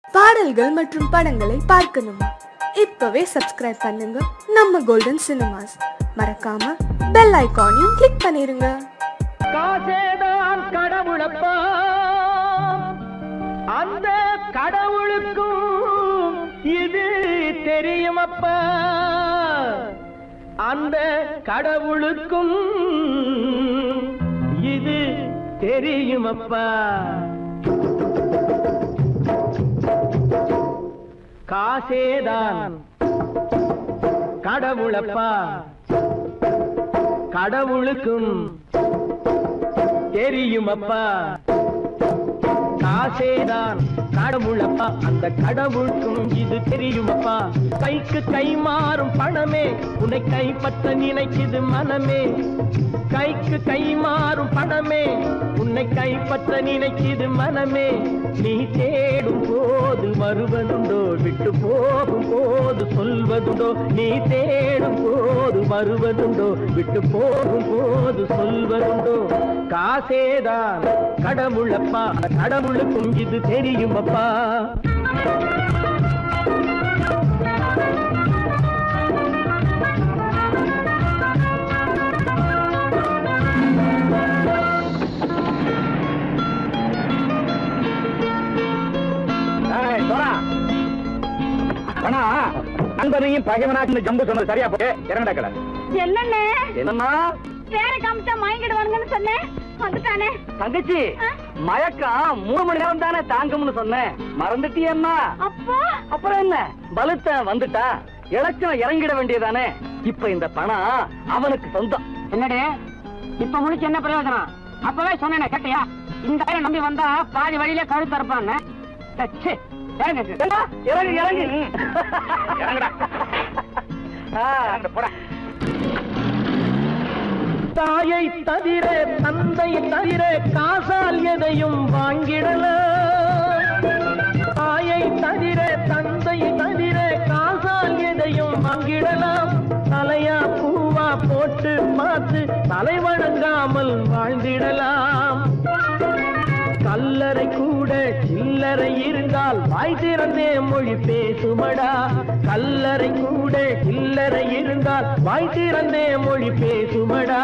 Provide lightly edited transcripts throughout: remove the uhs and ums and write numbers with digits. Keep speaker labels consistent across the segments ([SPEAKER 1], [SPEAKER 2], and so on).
[SPEAKER 1] பாடல்கள் மற்றும் படங்களை பார்க்கணுமா? இப்பவே சப்ஸ்கிரைப் பண்ணுங்க நம்ம கோல்டன் சினிமாஸ். மறக்காம பெல் ஐகானையும் கிளிக் பண்ணிருங்க.
[SPEAKER 2] காசேதான் கடவுளப்பா, அந்த கடவுளுக்கும் இது தெரியுமப்பா, அந்த கடவுளுக்கும் இது தெரியுமப்பா. காசேதான் கடவுளப்பா, கடவுளுக்கும் தெரியுமப்பா. காசேதான் கடவுளப்பா, அந்த கடவுளுக்கும் இது தெரியுமப்பா. கைக்கு கை மாறும் பணமே உன்னை கைப்பற்ற நினைக்குது மனமே. கைக்கு கை மாறும் பணமே உன்னை கைப்பற்ற நினைக்குது மனமே. நீ தேடும் போது வருவதுண்டோ, விட்டு போகும் போது சொல்வதுண்டோ. நீ தேடும் போது வருவதுண்டோ, விட்டு போகும் போது சொல்வதுண்டோ. காசேதான் கடவுளப்பா, கடவுளுக்கும் இது தெரியுமப்பா. நண்பனையும் பகைவனாக்கு ஜம்பு சொன்னது சரியா போட்டு இறங்கடா கடை.
[SPEAKER 3] என்னண்ணே
[SPEAKER 2] என்னம்மா
[SPEAKER 3] பேர காமிச்சா மயங்கிடுவானுங்கன்னு சொன்னேன், வந்துட்டானே.
[SPEAKER 2] தங்கச்சி, மயக்கம் 3 மணி நேரம் தானே தாங்கும்னு சொன்னேன், மறந்துட்டியம்மா?
[SPEAKER 3] அப்பா
[SPEAKER 2] அப்புறம் என்ன, பலுத்த வந்துட்டா இலச்சம் இறங்கிட வேண்டியதானே. இப்ப இந்த பணம் அவனுக்கு சொந்தம்.
[SPEAKER 4] என்னடே இப்ப முடிச்சு என்ன பிரயோஜனம்? அப்பவே சொன்னேனே கேட்டியா? இந்த ஆயிரம் நம்பி வந்தா பாதி வழியில கழுத்து இருப்பான்னு.
[SPEAKER 2] இறங்கு இறங்கு இறங்குடா. தாயை தவிர தந்தையை தவிர காசால் எதையும் வாங்கிடலாம். தாயை தவிர தந்தையை தவிர காசால் எதையும் வாங்கிடலாம். தலையா பூவா போட்டு பார்த்து தலை வணங்காமல் வாழ்ந்திடலாம். கல்லறை கூட சில்லறை இருந்தால் வாய் திறந்தே மொழி பேசுமடா. கல்லறை கூட சில்லறை இருந்தால் வாய் திறந்தே மொழி பேசுமடா.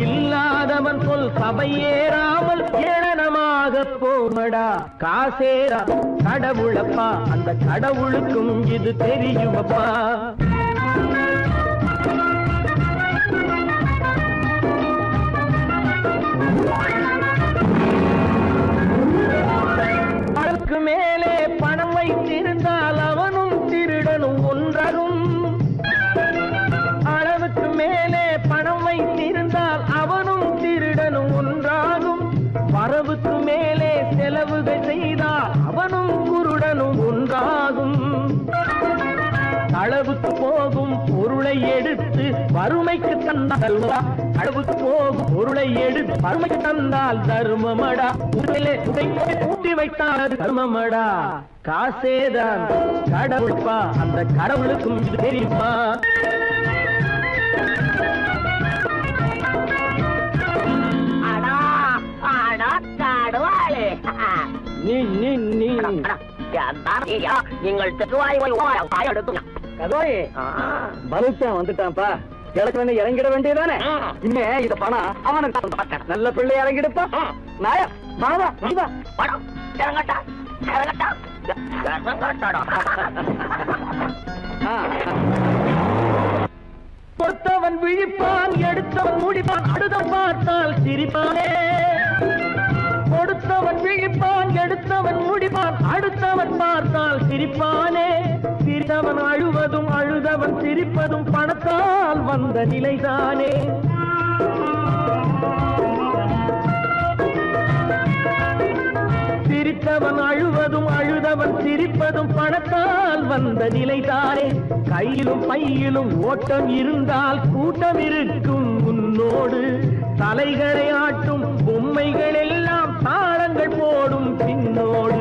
[SPEAKER 2] இல்லாதவன் சொல் சபையேறாமல் ஏளனமாக போமடா. காசேரா கடவுளப்பா, அந்த கடவுளுக்கும் இது தெரியுமப்பா. அதற்கு மேலே பணம் வைத்திருந்தால் அவனும் திருடனும் ஒன்றாகும். அளவுக்கு மேலே பணம் வைத்திருந்தால் அவனும் திருடனும் ஒன்றாகும். வரவுக்கு மேலே செலவுகள் செய்தால் அவனும் குருடனும் ஒன்றாகும். அளவுக்கு போகும் பொருளை எடுத்து வறுமைக்கு தந்தால், அளவுக்கு போகும் பொருளை எடுத்து வறுமைக்கு தந்தால் தர்மமடா. ஊட்டி வைத்தால் அது தர்மமடா. காசேதான் கடவுள்பா, அந்த கடவுளுக்கும் இது தெரியுமா?
[SPEAKER 4] நீங்கள்
[SPEAKER 2] பலுத்தான் வந்துட்டான்ப்பா, கிழக்கு இறங்கிட வேண்டியதானே. இனிமே இத பணம் அவனுக்கு நல்ல பிள்ளை இறங்கிடுப்பா. நாயா மாவா படம் இறங்கட்டா இறங்கட்டா. பொறுத்தவன் விழிப்பான், எடுத்தவன் முடிப்பான், அடுத்த பார்த்தால் சிரிப்பானே. கொடுத்தவன் விழிப்பான், எடுத்தவன் முடிப்பான், அடுத்தவன் பார்த்தால் சிரிப்பானே. சிரித்தவன் அழுவதும் அழுதவன் சிரிப்பதும் பணத்தால் வந்த நிலைதானே. சிரித்தவன் அழுவதும் அழுதவன் சிரிப்பதும் பணத்தால் வந்த நிலைதானே. கையிலும் பையிலும் ஓட்டம் இருந்தால் கூட்டம் இருக்கும் உன்னோடு. தலைகளை ஆட்டும் பொம்மைகள் எல்லாம் தாளங்கள் போடும் பின்னோடு.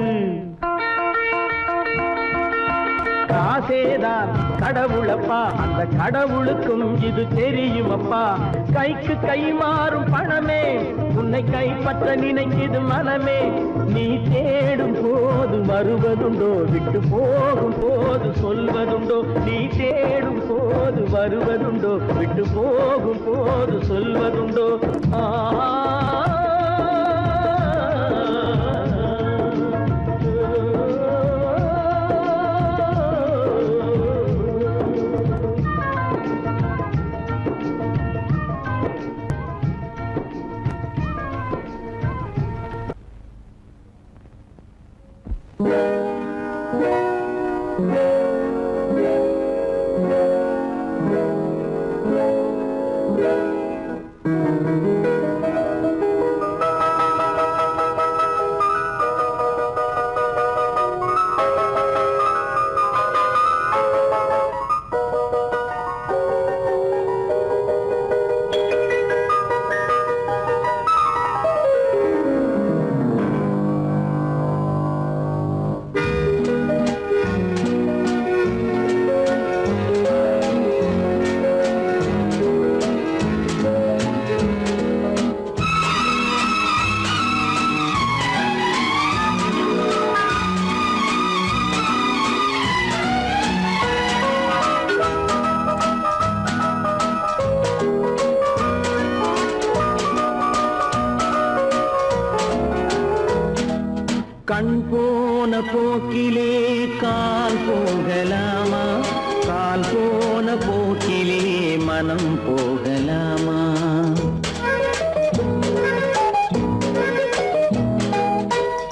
[SPEAKER 5] காசேதான் கடவுளப்பா, அந்த கடவுளுக்கும் இது தெரியுமப்பா. கைக்கு கை மாறும் பணமே உன்னை கைப்பற்ற நினைக்குது மனமே. நீ தேடும் போது வருவதுண்டோ, விட்டு போகும் போது சொல்வதுண்டோ. நீ தேடும் போது வருவதுண்டோ, விட்டு போகும் போது சொல்வதுண்டோ. கண் போன போக்கிலே கால் போகலாமா, கால் போன போக்கிலே மனம் போகலாமா.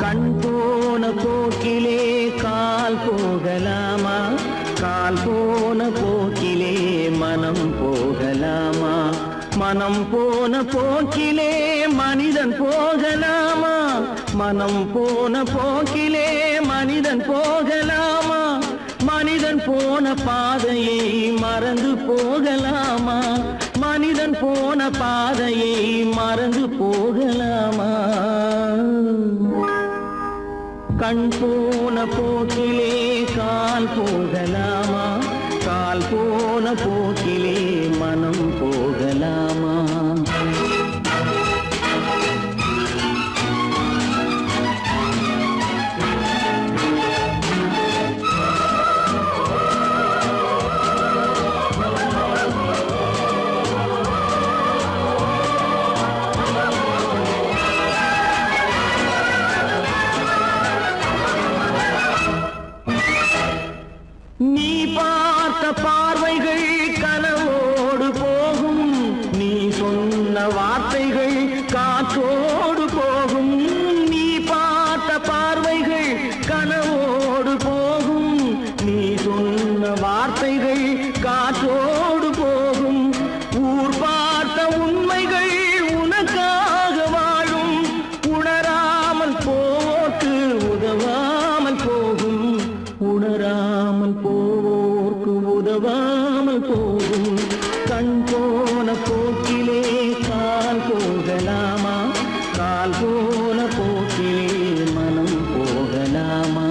[SPEAKER 5] கண் போன போக்கிலே கால் போகலாமா, கால் போன போக்கிலே மனம் போகலாமா. மனம் போன போக்கிலே மனிதன் போகலாமா, மனம் போன போக்கிலே மனிதன் போகலாமா. மனிதன் போன பாதையை மறந்து போகலாமா, மனிதன் போன பாதையை மறந்து போகலாமா. கண் போன போக்கிலே கால் போகலாமா, கால் போன போக்கிலே மனம் போகலாமா. நீ பார்த்த பார்வைகள் கனவோடு போகும், நீ சொன்ன வார்த்தைகள் காற்றோடு போகும். நீ பார்த்த பார்வைகள் கனவோடு போகும், நீ சொன்ன வார்த்தைகள் காற்றோடு போகும். ஊர் பார்த்த உண்மைகள் உனக்காக வாழும், உணராமல் போக்கு உதவாமல் போகும், உணராமல் போவோர்க்கு உதவாமல் போகும். கண் போன போக்கிலே கால் போகலாமா, கால் போன போக்கிலே மனம் போகலாமா.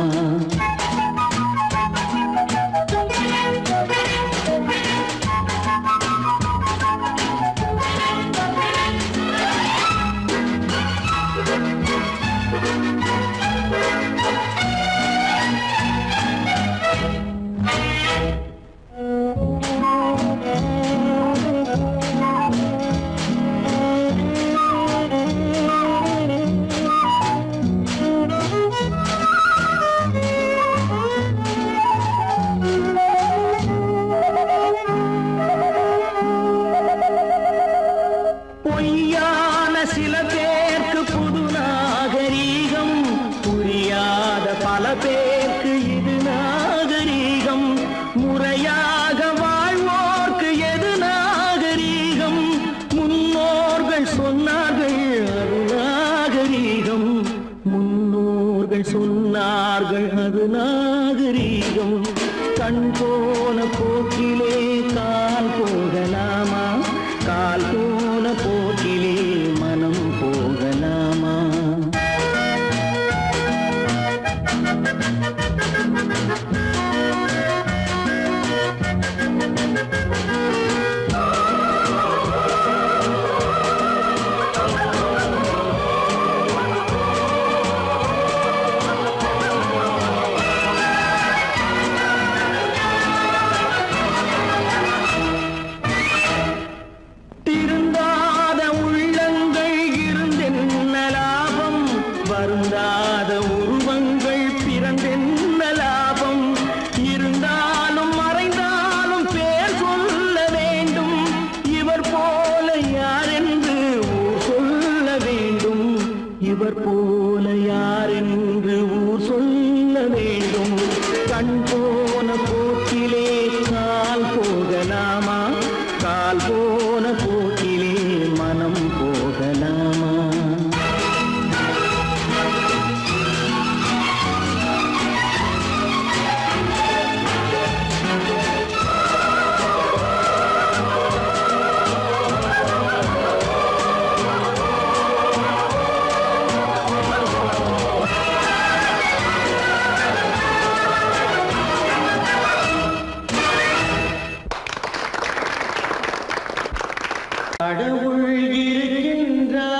[SPEAKER 5] பொய்யான சில பேருக்கு புது நாகரீகம், புரியாத பல பேருக்கு இது நாகரீகம். முறையாக வாழ்வோர்க்கு எது நாகரீகம், முன்னோர்கள் சொன்னார்கள் அது நாகரீகம், முன்னோர்கள் சொன்னார்கள் அது நாகரீகம். கண் போன போக்கிலே கால் போகலாமா, கால் போன போக்கிலே மனம் போகலாமா. கண் போன போக்கிலே கால் போகலாமா, கால் போன போக்கிலே மனம் போகலாமா? கடவுள் இருக்கின்றார்.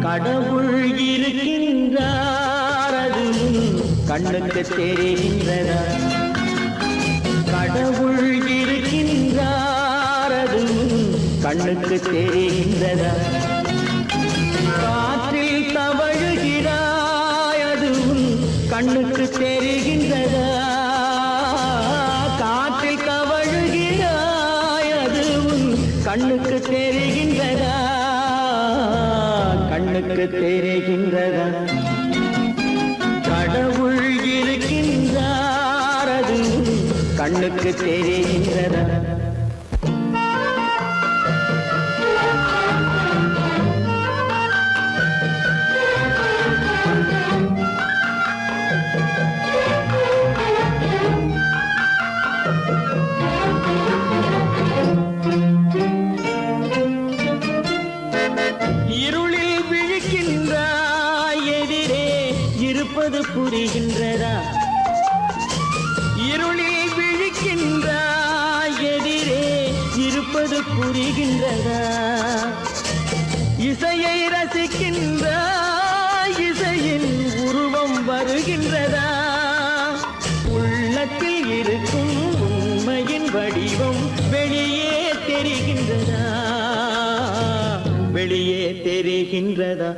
[SPEAKER 5] கடவுள் இருக்கின்றார், அது கண்ணுக்கு தெரிகின்றதா? கடவுள் இருக்கின்றார், அது கண்ணுக்கு தெரிகின்றதா? காற்றில் தவழுகிறாய், அது கண்ணுக்கு தெரிகின்றதா? காற்றில் தவழுகிறாய், அது கண்ணுக்கு தெரிகின்றதா? கண்ணுக்கு தெரிகின்றதா? கடவுள் இருக்கின்றார், அது கண்ணுக்கு தெரிகின்றதா? இருளில் விழிக்கின்றாய், எதிரே இருப்பது புரிகின்றதா? இருளில் விழிக்கின்றாய், எதிரே இருப்பது புரிகின்றதா? இசையை ரசிக்கின்றாய், இசையின் உருவம் வருகின்றதா? உள்ளத்தில் இருக்கும் உண்மையின் வடிவம் வெளியே தெரிகின்றதா? வெளியே தெரிகின்றதா?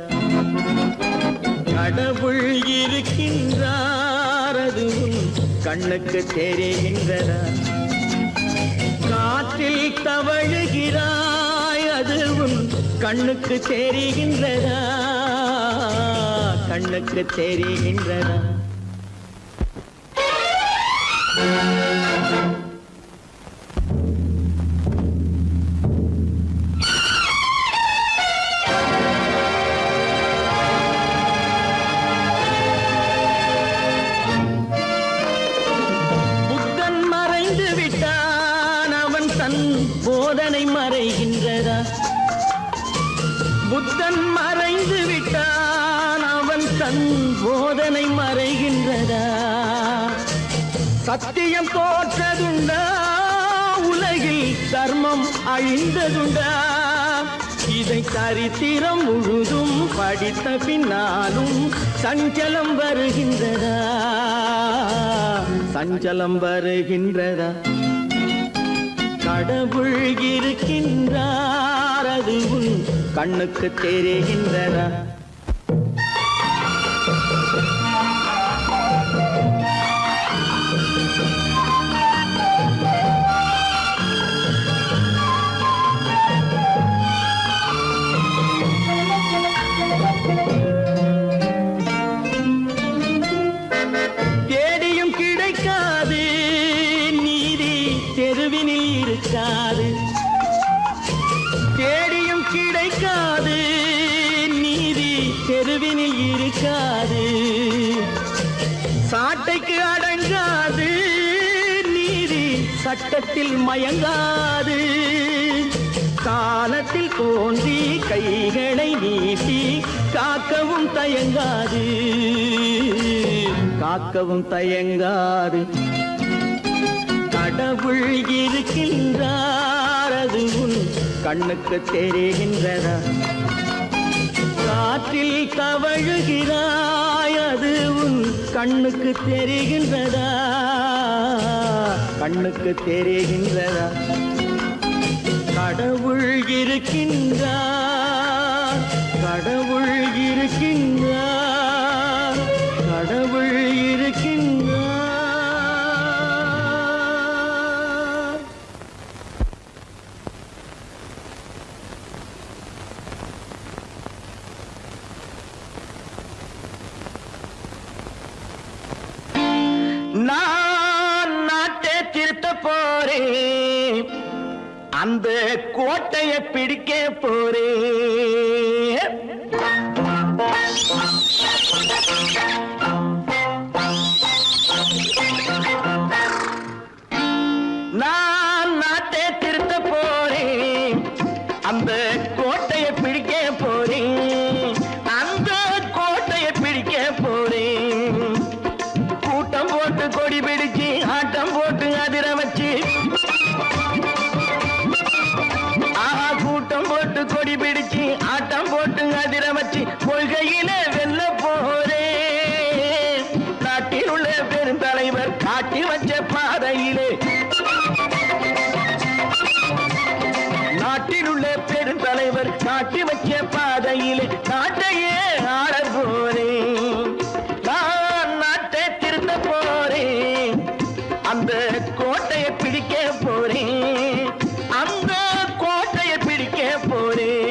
[SPEAKER 5] கடவுள் இருக்கின்றார், அது கண்ணுக்கு தெரிகின்றதா? காற்றில் தவழுகிறாய், அது கண்ணுக்கு தெரிகின்றதா? கண்ணுக்கு தெரிகின்றதா? புத்தன் மறைந்து விட்டான், அவன் தன் போதனை மறைகின்றதா? புத்தன் மறைந்து விட்டான், அவன் தன் போதனை மறைகின்றதா? சத்தியம் தோற்றதுண்டா? உலகில் தர்மம் அழிந்ததுண்டா? இதை சரித்திரம் முழுதும் படித்த பின்னாலும் சஞ்சலம் வருகின்றதா? சஞ்சலம் வருகின்றதா? கடவுள் இருக்கின்றார், அது கண்ணுக்கு தெரிகின்றதா? தேடியும் கிடைக்காது நீதி, தெருவினில் இருக்காது. தேடியும் கிடைக்காது நீதி, தெருவினில் இருக்காது. சாட்டைக்கு அடங்காது நீதி, சட்டத்தில் மயங்காது. காலத்தில் தோன்றி கைகளை நீட்டி காக்கவும் தயங்காது, காக்கவும் தயங்காது. கடவுள் இருக்கின்றார், அது கண்ணுக்கு தெரிகின்றதா? காற்றில் தவழுகிறாய், அது கண்ணுக்கு தெரிகின்றதா? கண்ணுக்கு தெரிகின்றதா? கடவுள் இருக்கின்றார், கடவுள் இருக்கின்றார், கடவுள் இருக்கின்றார். நான் நாட்டை திருத்த போறேன், அந்த கோட்டையை பிடிக்க போறேன். நான் நாட்டை திருத்த போறேன், அந்த கோட்டையை பிடிக்க போறேன், அந்த கோட்டையை பிடிக்க போறேன். கூட்டம் போட்டு கொடி பிடிச்சு ஆட்டம் போட்டு அதிர வச்சு, ஆஹா கூட்டம் போட்டு கொடி பிடிச்சு ஆட்டம் போட்டு அதிர வச்சு கொள்கையில வெல்ல போறேன். நாட்டில் உள்ள பெருந்தலைவர் காட்டி வச்ச பாதையிலே, நாட்டில் உள்ள பெருந்தலைவர் காட்டி வச்ச பாதையிலே நாட்டையே ஆள போறேன். நான் நாட்டை திருத்த போறேன், அந்த கோட்டையை பிடிக்க போறேன், அந்த கோட்டையை பிடிக்க போறேன்.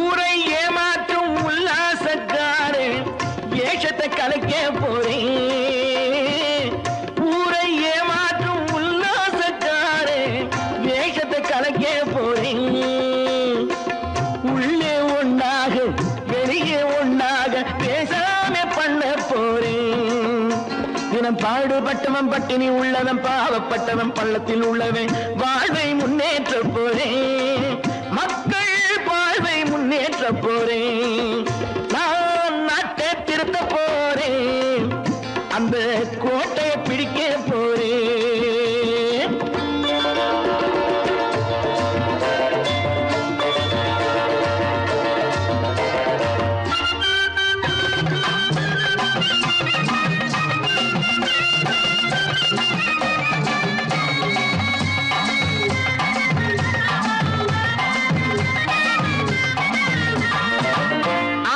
[SPEAKER 5] ஊரை ஏமாற்றும் உல்லாசக்காரு வேஷத்தை கலைக்க போறேன். ஊரை ஏமாற்றும் உல்லாசக்காரு வேஷத்தை கலைக்க போறேன். உள்ளே ஒண்ணாக வெளியே ஒண்ணாக பேசாம பண்ண போறேன். தினம் பாடுபட்டவன் பட்டினி உள்ளவன் பாவப்பட்டவன் பள்ளத்தில் உள்ளவன் வாழ்வை முன்னேற்ற போறேன். மக்கள் வாழ்வை முன்னேற்ற போறேன். நான் நாட்டை திருத்த போறேன், அந்த கோட்டையை பிடிக்க போறேன்.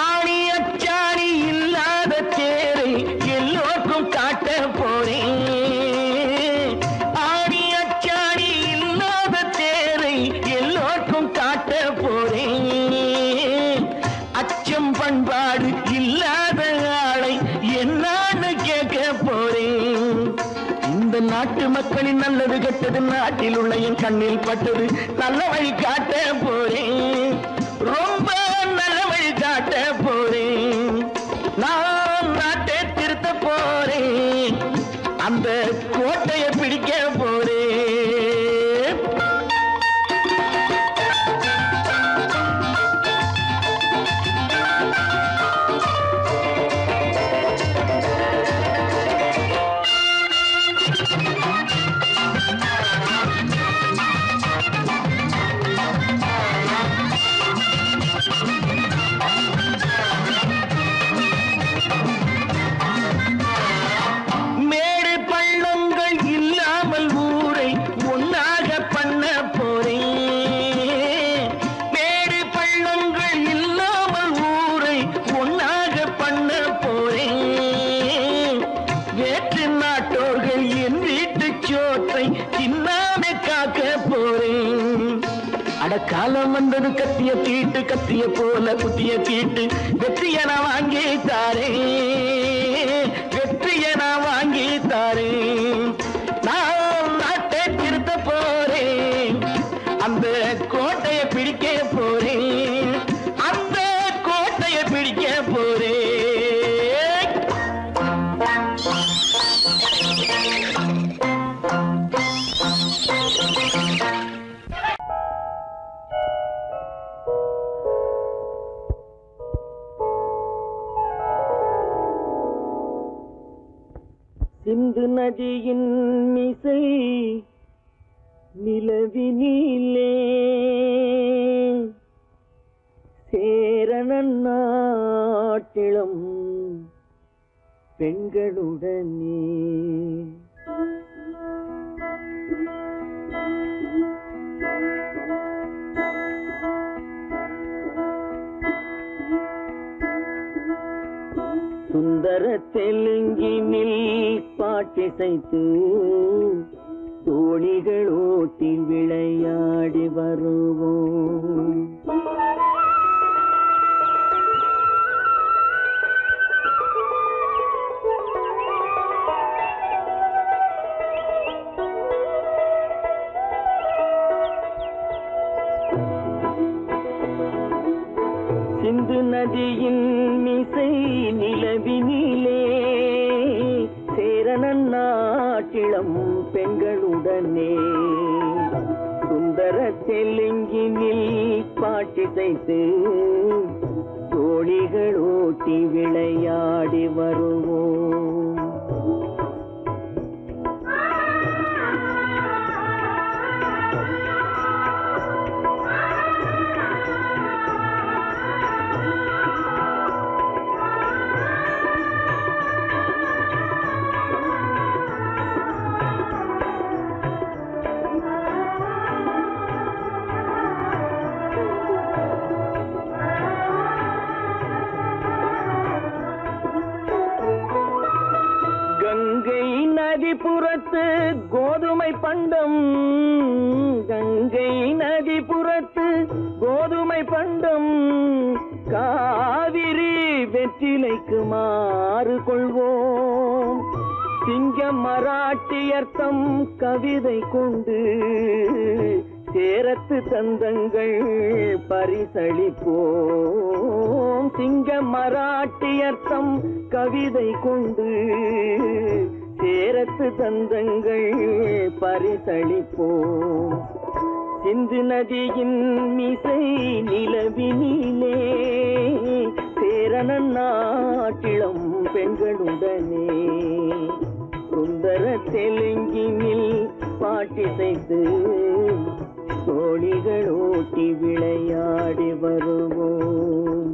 [SPEAKER 5] ஆணி அச்சாணி இல்லாத தேரை எல்லோருக்கும் காட்ட போறேன். ஆணி அச்சாணி இல்லாத தேரை எல்லோருக்கும் காட்ட போறேன். அச்சம் பண்பாடு இல்லாத ஆளை என்னான்னு கேட்க போறேன். இந்த நாட்டு மக்களின் நல்லது கெட்டது நாட்டில் உள்ள என் கண்ணில் பட்டது நல்ல வழி காட்ட போறேன். ரொம்ப நல்ல வழி காட்ட போறேன். நான் நாட்டை திருத்த போறேன், அந்த கோட்டையை பிடிக்க போறேன். மேடு பள்ளங்கள் இல்லாமல் ஊரை ஒன்னாக பண்ண போறேன். மேடு பள்ளங்கள் இல்லாமல் ஊரை ஒன்னாக பண்ண போறேன். வேற்று நாட்டோர்கள் என் வீட்டு சோற்றை தின்னாமே காக்க போறேன். அட காலம் வந்தது கத்திய தீட்டு, கத்திய போல குத்திய தீட்டு வெற்றிய நான் வாங்கி தாரேன், வெற்றிய நான் வாங்கி தாரேன். நான் நாட்டை திருத்த போறேன், அந்த கோட்டையை பிடிக்க போறேன், அந்த கோட்டையை பிடிக்க போறேன். நதியின் மிசை நிலவினிலே சேரணன் நாட்டிளம் பெண்களுடனே சுந்தர தெலுங்கினில் பாட்டிசைத்து தோணிகள் ஓட்டி விளையாடி வருவோம். சிந்து நதியின் மிசை நிலவினிலே சேரணன் நாட்டிளம் பெண்களுடனே சுந்தர தெலுங்கினில் பாட்டிசைத்து தோணிகள் ஓட்டி விளையாடி வருவோம். கங்கை நதிபுறத்து கோதுமை பண்டம், கங்கை நதிபுறத்து கோதுமை பண்டம், காவிரி வெற்றிலைக்கு மாறு கொள்வோம். சிங்க மராட்டியர்த்தம் கவிதை கொண்டு சேரத்து தந்தங்கள் பரிசளிப்போம். சிங்க மராட்டியர்த்தம் கவிதை கொண்டு சேரத்து தந்தங்கள் பரிசளிப்போம். சிந்து நதியின் மிசை நிலவினிலே சேரணன் நாட்டிளம் பெண்களுடனே சுந்தர தெலுங்கினில் பாட்டிசைத்து தோணிகள் ஓட்டி விளையாடி வருவோம்.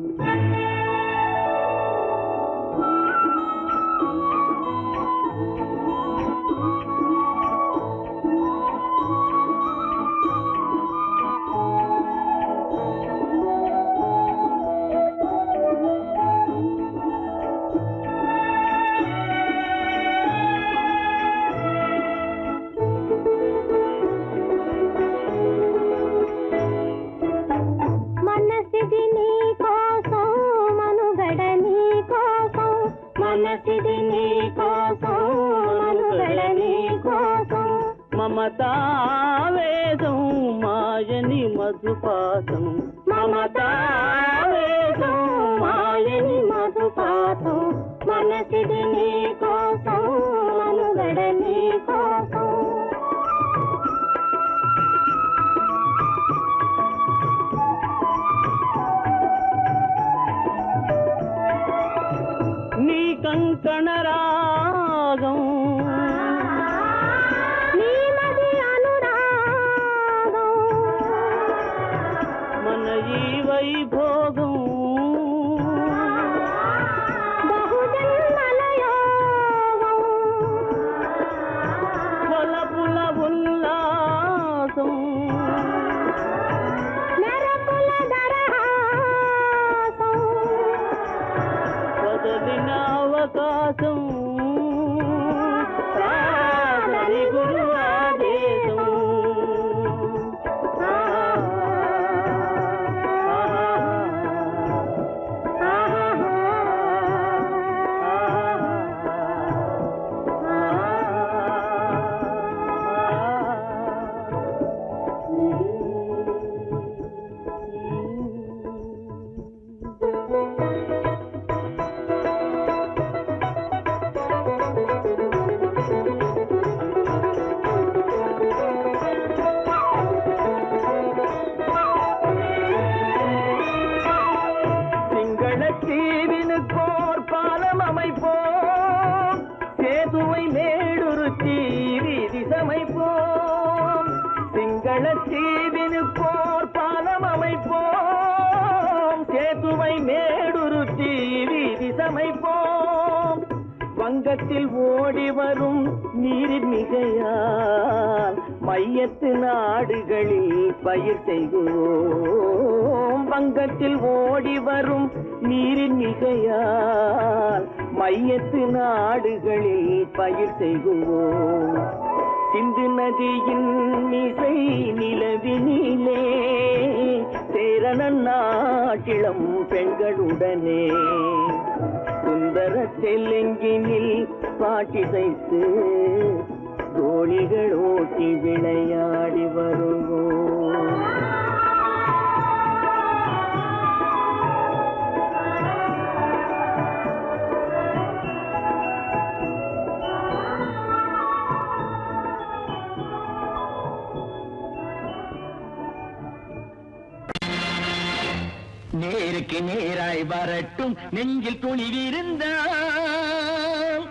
[SPEAKER 5] మమతావేదం మాయని మధుపాతం, మమతావేదం మాయని మధుపాతం, మనసిది నీ కోసం మనుగడ నీ కోసం. నీ కంకణ రాగం వైభోగం மாலத்தீவினு போர் பாலம் அமைப்போம், சேதுவை மேடுருத்தி வீதி சமைப்போம். வங்கத்தில் ஓடி வரும் நீரின் மிகையால் மையத்து நாடுகளில் பயிர் செய்வோம். வங்கத்தில் ஓடி வரும் நீரின் மிகையால் மையத்து நாடுகளில் பயிர் செய்வோம். சிந்து நதியின் மிசை நிலவினிலே சேரணன் நாட்டிளம் பெண்களுடனே சுந்தர தெலுங்கினில் பாட்டிசைத்து தோணிகள் ஓட்டி விளையாடி வருவோம். நேருக்கு நேராய் வரட்டும் நெஞ்சில் துணிவிருந்தால்,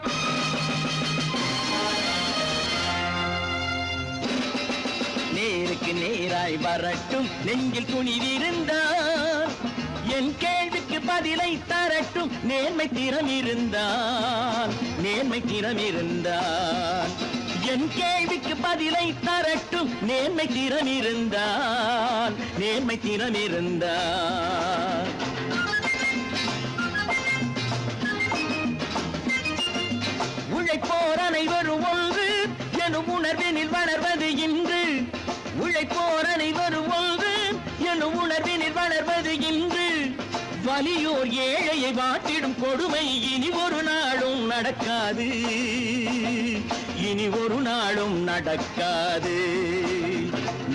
[SPEAKER 5] நேருக்கு நேராய் வரட்டும் நெஞ்சில் துணிவிருந்தால், என் கேள்விக்கு பதிலை தரட்டும் நேர்மை திறம் இருந்தால், நேர்மை திறம் இருந்தால். என் கேள்விக்கு பதிலை தரட்டும் நேர்மை திறம் இருந்தால், நேர்மை திறம் இருந்தால். உழைப்போர் அனைவரும் ஒன்று எனும் உணர்வினில் வளர்வது இன்று, உழைப்போர் அனைவரும் ஒன்று எனும் உணர்வினில் வளர்வது இன்று. வலியோர் ஏழையை வாட்டிடும் கொடுமை இனி ஒரு நாளும் நடக்காது, இனி ஒரு நாளும் நடக்காது.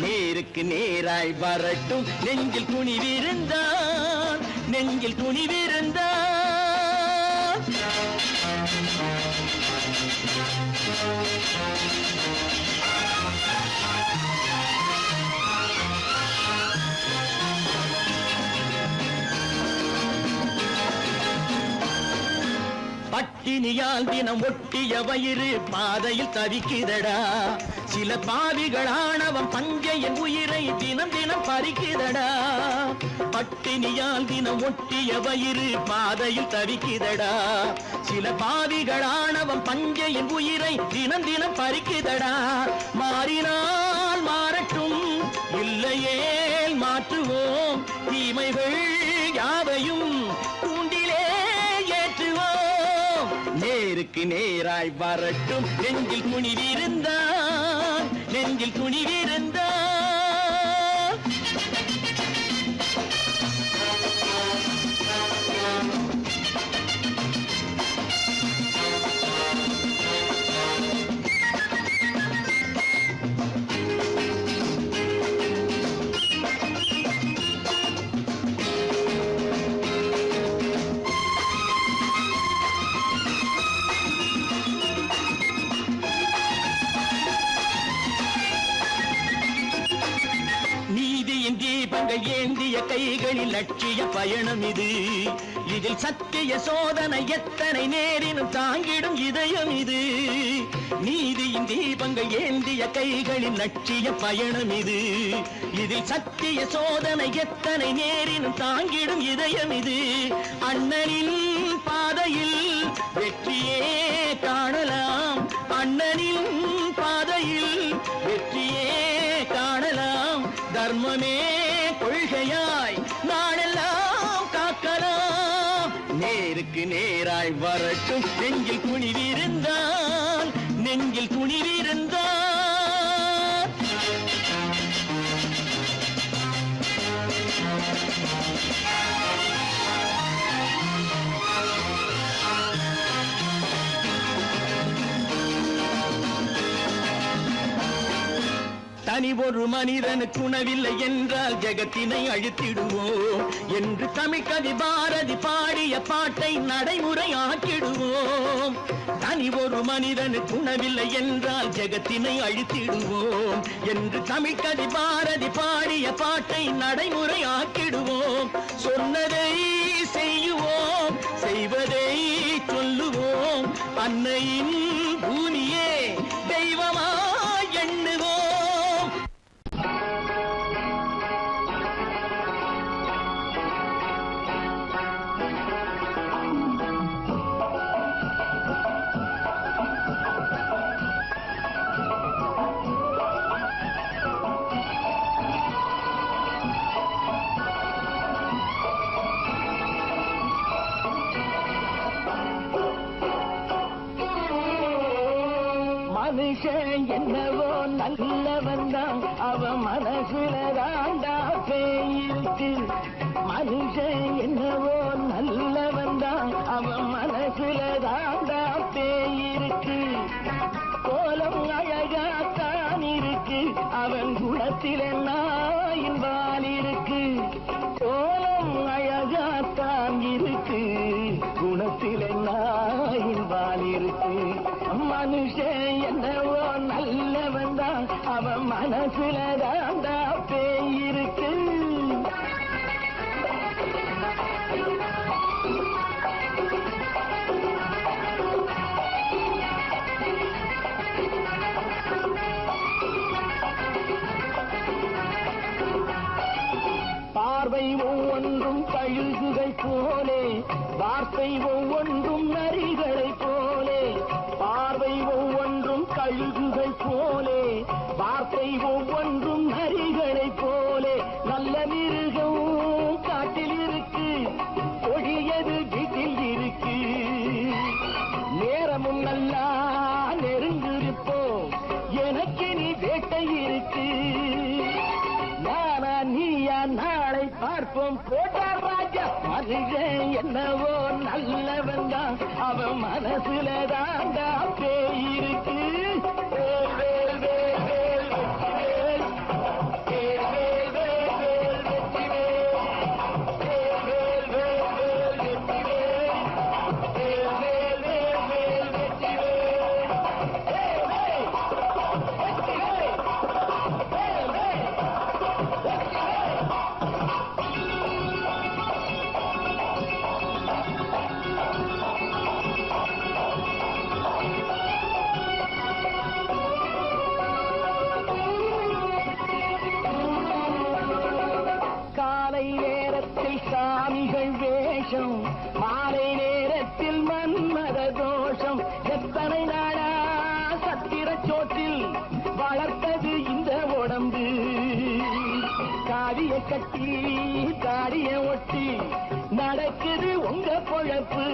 [SPEAKER 5] நேருக்கு நேராய் வரட்டும் நெஞ்சில் துணிவிருந்தால், நெஞ்சில் துணிவிருந்தால். பட்டினியால் தினம் ஒட்டிய வயிறு பாதையில் தவிக்குதடா, சில பாவிகள் ஆணவம் பஞ்சையின் உயிரை தினம் தினம் பறிக்குதடா. பட்டினியால் தினம் ஒட்டிய வயிறு பாதையில் தவிக்குதடா, சில பாவிகள் ஆணவம் பஞ்சையின் உயிரை தினம் தினம் பறிக்குதடா. மாறினால் மாறட்டும் இல்லையே மாற்றுவோம், தீமைகள் யாவையும் தூண்டிலே ஏற்றுவோம். நேருக்கு நேராய் வரட்டும் நெஞ்சில் துணிவிருந்தால், நெஞ்சில் துணிவிருந்தால். தீபங்கள் ஏந்திய கைகளில் லட்சிய பயணம் இது, இதில் சத்திய சோதனை எத்தனை நேரினும் தாங்கிடும் இதயம் இது. நீதியின் தீபங்கள் ஏந்திய கைகளில் லட்சிய பயணம் இது, இதில் சத்திய சோதனை எத்தனை நேரினும் தாங்கிடும் இதயம் இது. அண்ணனின் பாதையில் வெற்றியே காணலாம், அண்ணனின் பாதையில் வெற்றியே காணலாம். தர்மமே கொள்கையாய் நாடெல்லாம் காக்கலாம். நேருக்கு நேராய் வரட்டும் நெஞ்சில் துணிவிருந்தால், நெஞ்சில் துணிவிருந்தால். தனி ஒரு மனிதனுக்கு உணவில்லை என்றால் ஜெகத்தினை அழித்திடுவோம் என்று தமிழ் கவி பாரதி பாடிய பாட்டை நடைமுறையாக்கிடுவோம். தனி ஒரு மனிதனுக்கு உணவில்லை என்றால் ஜெகத்தினை அழித்திடுவோம் என்று தமிழ் கவி பாரதி பாடிய பாட்டை நடைமுறையாக்கிடுவோம். சொன்னதை செய்யுவோம், செய்வதை சொல்லுவோம், அன்னையின் பூமியே தெய்வமா எண்ணுவோம். என்னவோ நல்லவன் தான் அவன் மனசுல தாண்டா பேயிருக்கு மனுஷன் என்னவோ நல்லவன் தான் அவன் மனசுல தாண்டா பேயிருக்கு கோலம் அழகாத்தான் இருக்கு அவன் குணத்தில நாயின் வால் இருக்கு கோலம் அழகாத்தான் இருக்கு குணத்தில நாயின் வால் இருக்கு மனுஷன் என்னவோ நல்லவன் தான் அவன் மனசுல தாண்டா பேயிருக்கு பார்வை ஒவ்வொன்றும் கழுகுகள் போலே வார்த்தை ஒவ்வொன்றும் நரிகளை போலே பார்வை ஒவ்வொன்றும் கழுகுகள் போலே வார்த்தை ஒவ்வொன்றும் நரிகளை போலே நல்ல மிருகம் காட்டில் இருக்கு கொடியது வீட்டில் இருக்கு நேரமும் நல்லா நெருங்கிருப்போம் எனக்கு நீ வேட்டை இருக்கு நானா நீயா நாளை பார்ப்போம் போட்டார் ராஜா மனுஷன் என்னவோ நல்லவன் தான் அவன் மனசுல தாண்டா பேயிருக்கு வேல் வேல் வேல் வேல் வெற்றி வேல் வேல் வெற்றி வேல் வேல் வேல் வெற்றி வேல் வேல் வேல் வேல் வெற்றி காலை நேரத்தில் சாமிகள் வேஷம் மாலை நேரத்தில் மன்மத தோஷம் எத்தனை நாளா சத்திர சோற்றில் வளர்த்தது இந்த உடம்பு காவிய கட்டி தாடிய ஒட்டி நடக்குது உங்க பொழப்பு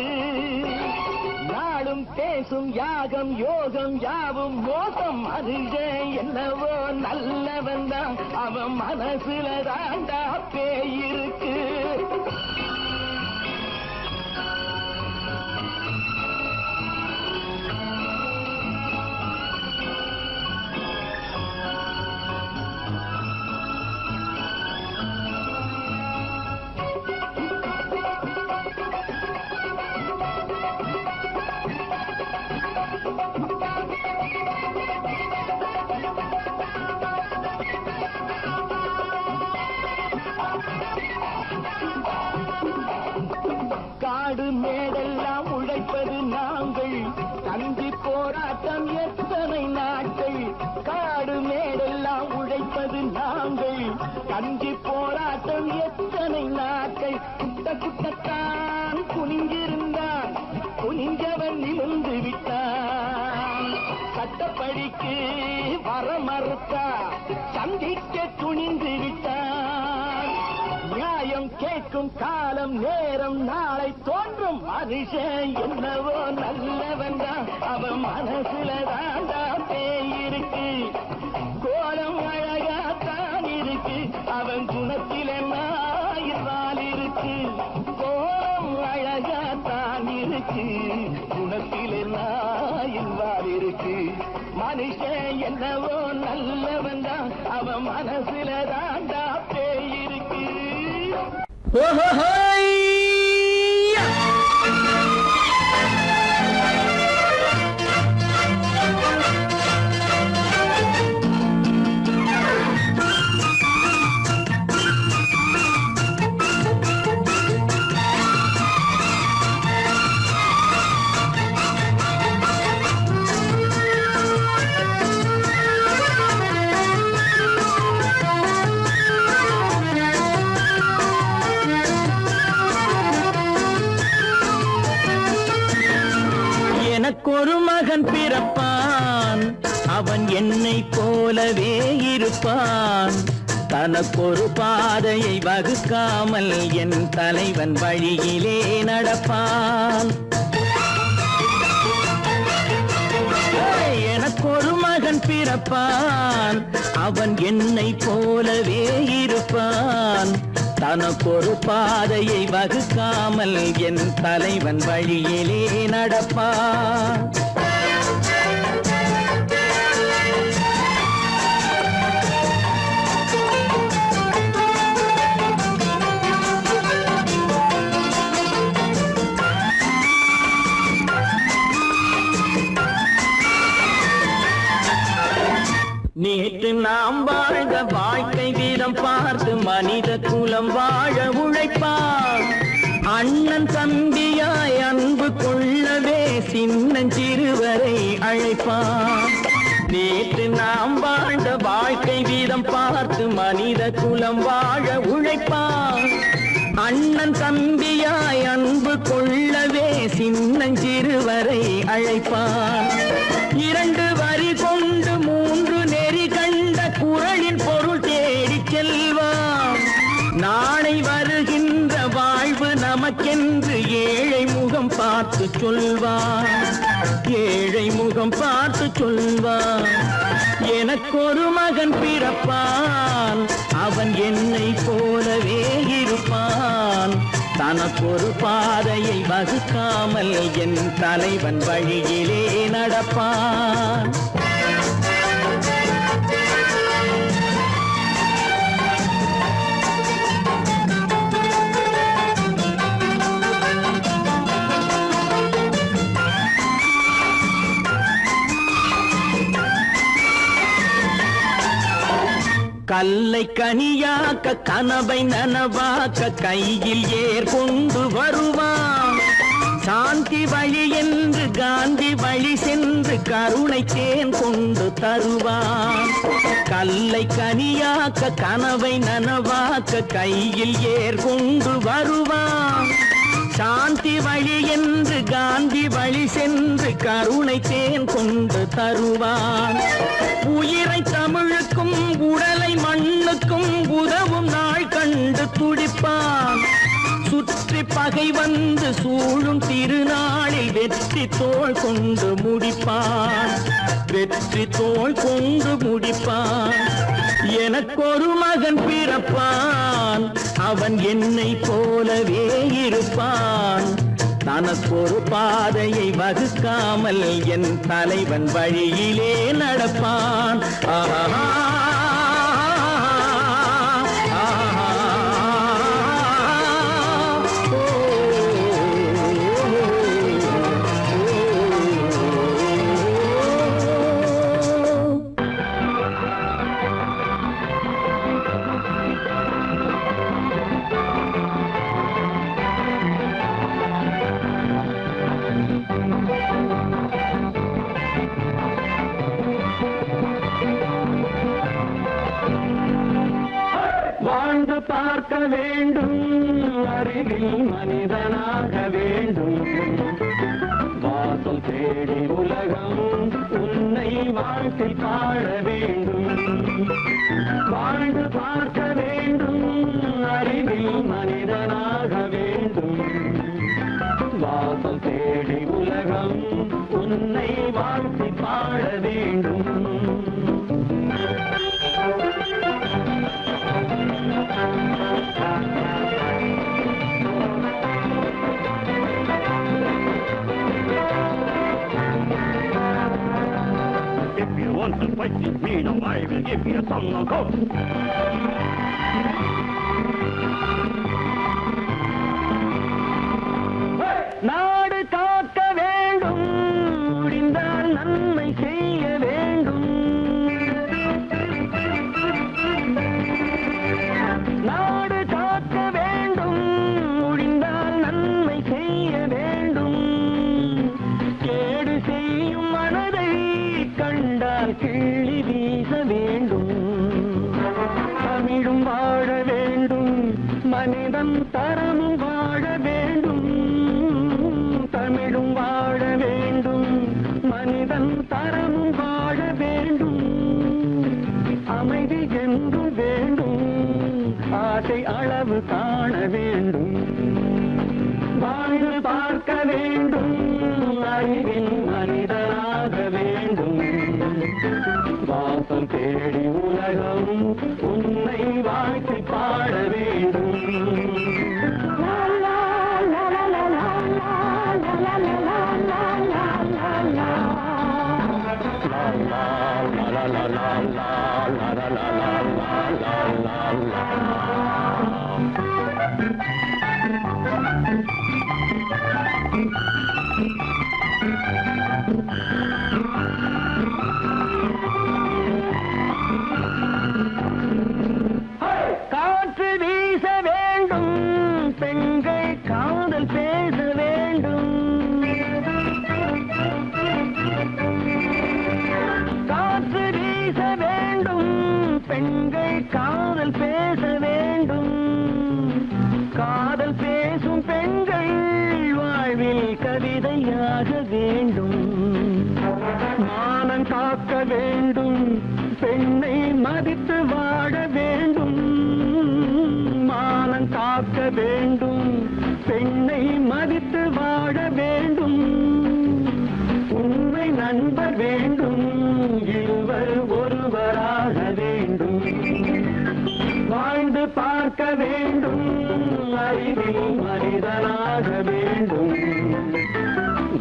[SPEAKER 5] நாளும் பேசும் யாகம் யோகம் யாவும் மோசம் மனுஷன் என்னவோ நல்லவன் தான் அவன் மனசுல தாண்டா பேயிருக்கு காடு மேடெல்லாம் உழைப்பது நாங்கள் தந்தி போராட்டம் எத்தனை நாட்கள் காடு மேடெல்லாம் உழைப்பது நாங்கள் தந்தி போராட்டம் எத்தனை நாட்கள் குட்ட குட்டத்தான் குனிஞ்சிருந்தான் குனிஞ்சவன் நிமிர்ந்து விட்டான் சட்டப்படிக்கு வர மறுத்தா சந்திக்க துணிந்து விட்டான் நியாயம் கேட்கும் காலம் நேரம் நாளை தோன்றும் மனுஷன் என்னவோ நல்லவன் தான் அவன் மனசுல தாண்டா பேயிருக்கு கோலம் அழகாத்தான் இருக்கு அவன் குணத்தில நாயிரால் இருக்கு கோலம் அழகாத்தான் இருக்கு குணத்தில நாயிரால் இருக்கு மனுஷன் என்னவோ நல்லவன் தான் அவன் மனசுல தாண்டா பேயிருக்கு
[SPEAKER 6] எனக்கொரு மகன் பிறப்பான் அவன் என்னை போலவே இருப்பான் தனக்கொரு பாதையை வகுக்காமல் என் தலைவன் வழியிலே நடப்பான் எனக்கொரு மகன் மகன் பிறப்பான் அவன் என்னை போலவே இருப்பான் தனக்கொரு பாதையை வகுக்காமல் என் தலைவன் வழியிலே நடப்பான் நேற்று நாம் வாழ்ந்த வாழ்க்கை வீதம் பார்த்து மனித குலம் வாழ உழைப்பான் அண்ணன் தம்பியாய் அன்பு கொள்ளவே சின்னஞ்சிறுவரை அழைப்பான் நேற்று நாம் வாழ்ந்த வாழ்க்கை வீதம் பார்த்து மனித குலம் வாழ உழைப்பான் அண்ணன் தம்பியாய் அன்பு கொள்ளவே சின்னஞ்சிறுவரை அழைப்பான் இரண்டு வரி கொண்டு மூன்று நெறி கண்ட குறளின் பொருள் தேடிச் செல்வான் நாளை வருகின்ற வாழ்வு நமக்கென்று ஏழை முகம் பார்த்து சொல்வான் ஏழை முகம் பார்த்து சொல்வான் எனக்கொரு மகன் பிறப்பான் அவன் என்னை போலவே இருப்பான் தனக்கொரு பாதையை வகுக்காமல் என் தலைவன் வழியிலே நடப்பான் கல்லை கனியாக்க கனவை நனவாக்க கையில் ஏர் கொண்டு வருவான் சாந்தி வழி என்று காந்தி வழி சென்று கருணை தேன் கொண்டு தருவான் கல்லை கனியாக்க கனவை நனவாக்க கையில் ஏர் கொண்டு வருவான் சாந்தி வழி என்று காந்தி வழி சென்று கருணை தேன் கொண்டு தருவான் உயிரை தமிழுக்கும் உடலை மண்ணுக்கும் உதவும் நாள் கண்டு துடிப்பான் சுற்றி பகை வந்து சூழும் திருநாளில் வெற்றி தோள் கொண்டு முடிப்பான் வெற்றி தோள் கொண்டு முடிப்பான் எனக்கொரு மகன் பிறப்பான் அவன் என்னை போலவே இருப்பான் தனக்கொரு பாதையை வகுக்காமல் என் தலைவன் வழியிலே நடப்பான் ஆஹா வாழ்ந்து பார்க்க வேண்டும் அறிவில் மனிதனாக வேண்டும் வாசல் தேடி உலகம் உன்னை வாழ்த்தி பாட வேண்டும் வாழ்ந்து பார்க்க வேண்டும் அறிவில் மனிதனாக வேண்டும் வாசல் தேடி உலகம் உன்னை வாழ்த்தி பாட வேண்டும் If you want to fight with me, now I will give you a song of hope. நாடு காக்க வேண்டும் முடிந்தால் நன்மை செய்ய வேண்டும் நாடு காக்க வேண்டும் முடிந்தால் நன்மை செய்ய வேண்டும் கேடு செய்யும் மனதை கண்டால் கிள்ளி வீச வேண்டும் தமிழும் வாழ வேண்டும் மனிதன் தரமும் வாழ வேண்டும் தமிழும் வாழ வேண்டும் மனிதன் தரமும் வாழ வேண்டும் அமைதி என்றும் வேண்டும் ஆசை அளவு காண வேண்டும் வாழ்ந்து பார்க்க வேண்டும் அறிவின் மனிதனாக வேண்டும்
[SPEAKER 5] தேடி உலகம் உன்னை வாழ்த்தி பாட வேண்டும். காற்று வீச வேண்டும், பெண்கள் காதல் பேச வேண்டும். காற்று வீச வேண்டும், பெண்கள் காதல் பேச வேண்டும். காதல் பேசும் பெண்கள் வாழ்வில் கவிதையாக வேண்டும். மானம் காக்க வேண்டும், பெண்ணை மதித்து வாழ வேண்டும். மானம் காக்க வேண்டும், பெண்ணை மதித்து வாழ வேண்டும். உண்மை நண்பர் வேண்டும், இருவர் ஒருவராக வேண்டும். வாழ்ந்து பார்க்க வேண்டும், அறிவில் மனிதனாக வேண்டும்.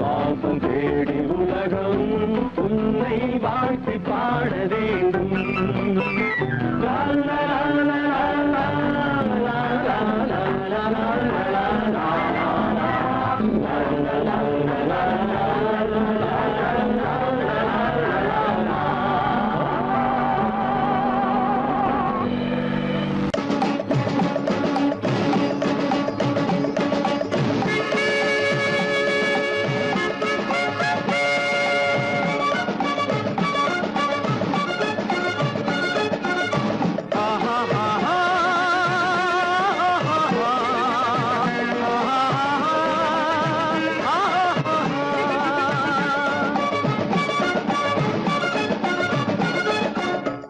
[SPEAKER 5] வாசம் தேடி உலகம் உன்னை வாழ்த்தி பாட வேண்டும். லா லா லா லா லா லா லா லா லா.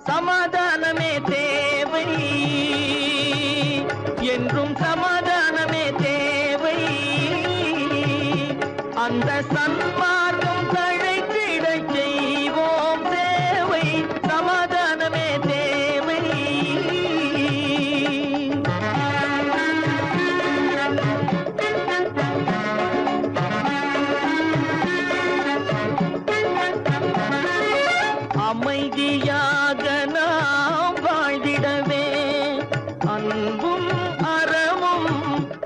[SPEAKER 5] சமாதானமே தேவை, என்றும் சமாதானமே தேவை. அந்த சன்மார்க்கம் தழைத்திடச் செய்வோம் சேவை. சமாதானமே தேவை. அமைதியாக நாம் வாழ்ந்திடவே, அன்பும் அறமும்